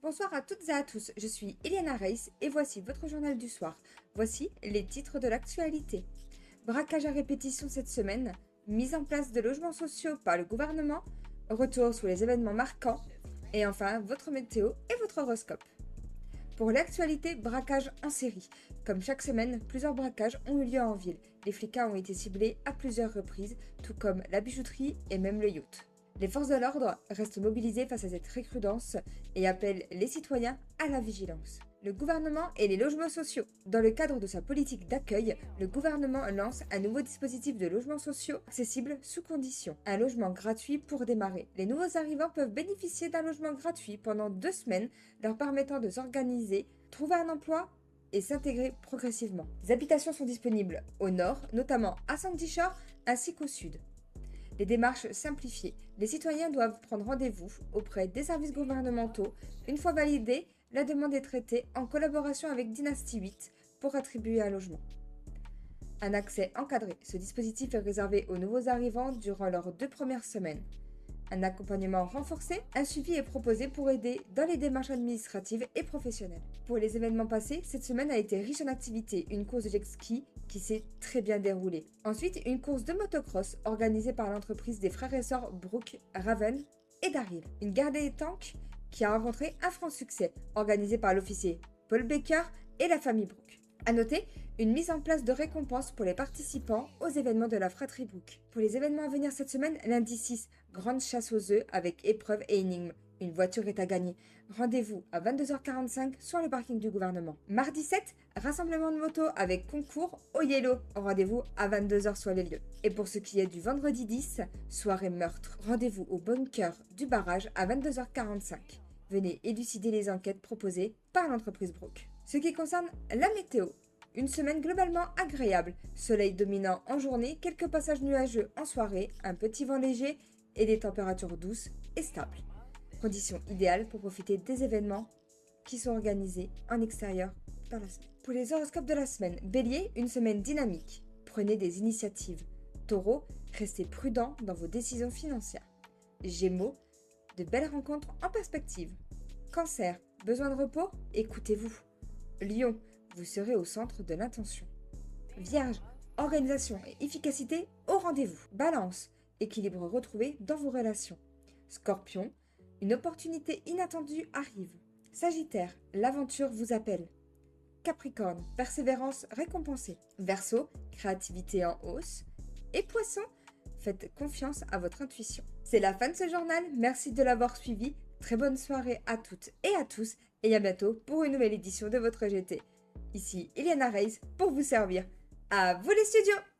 Bonsoir à toutes et à tous, je suis Eliana Reis et voici votre journal du soir. Voici les titres de l'actualité. Braquage à répétition cette semaine, mise en place de logements sociaux par le gouvernement, retour sur les événements marquants et enfin votre météo et votre horoscope. Pour l'actualité, braquage en série. Comme chaque semaine, plusieurs braquages ont eu lieu en ville. Les flicards ont été ciblés à plusieurs reprises, tout comme la bijouterie et même le yacht. Les forces de l'ordre restent mobilisées face à cette recrudescence et appellent les citoyens à la vigilance. Le gouvernement et les logements sociaux. Dans le cadre de sa politique d'accueil, le gouvernement lance un nouveau dispositif de logements sociaux accessible sous conditions. Un logement gratuit pour démarrer. Les nouveaux arrivants peuvent bénéficier d'un logement gratuit pendant 2 semaines, leur permettant de s'organiser, trouver un emploi et s'intégrer progressivement. Les habitations sont disponibles au nord, notamment à Sandy Shore, ainsi qu'au sud. Les démarches simplifiées. Les citoyens doivent prendre rendez-vous auprès des services gouvernementaux. Une fois validée, la demande est traitée en collaboration avec Dynasty 8 pour attribuer un logement. Un accès encadré. Ce dispositif est réservé aux nouveaux arrivants durant leurs 2 premières semaines. Un accompagnement renforcé, un suivi est proposé pour aider dans les démarches administratives et professionnelles. Pour les événements passés, cette semaine a été riche en activités. Une course de jet ski qui s'est très bien déroulée. Ensuite, une course de motocross organisée par l'entreprise des frères et sœurs Brooke, Raven et Daryl. Une gardée des tanks qui a rencontré un franc succès, organisée par l'officier Paul Baker et la famille Brooke. A noter, une mise en place de récompenses pour les participants aux événements de la fratrie Brooke. Pour les événements à venir cette semaine, lundi 6, grande chasse aux œufs avec épreuve et énigmes. Une voiture est à gagner. Rendez-vous à 22h45 sur le parking du gouvernement. Mardi 7, rassemblement de motos avec concours au Yellow. Rendez-vous à 22h sur les lieux. Et pour ce qui est du vendredi 10, soirée meurtre. Rendez-vous au bunker du barrage à 22h45. Venez élucider les enquêtes proposées par l'entreprise Brooke. Ce qui concerne la météo, une semaine globalement agréable, soleil dominant en journée, quelques passages nuageux en soirée, un petit vent léger et des températures douces et stables. Conditions idéales pour profiter des événements qui sont organisés en extérieur dans la semaine. Pour les horoscopes de la semaine, Bélier, une semaine dynamique, prenez des initiatives. Taureau, restez prudent dans vos décisions financières. Gémeaux, de belles rencontres en perspective. Cancer, besoin de repos, écoutez-vous. Lion, vous serez au centre de l'attention. Vierge, organisation et efficacité au rendez-vous. Balance, équilibre retrouvé dans vos relations. Scorpion, une opportunité inattendue arrive. Sagittaire, l'aventure vous appelle. Capricorne, persévérance récompensée. Verseau, créativité en hausse. Et Poisson, faites confiance à votre intuition. C'est la fin de ce journal, merci de l'avoir suivi. Très bonne soirée à toutes et à tous et à bientôt pour une nouvelle édition de votre GT. Ici Eliana Reis pour vous servir. À vous les studios!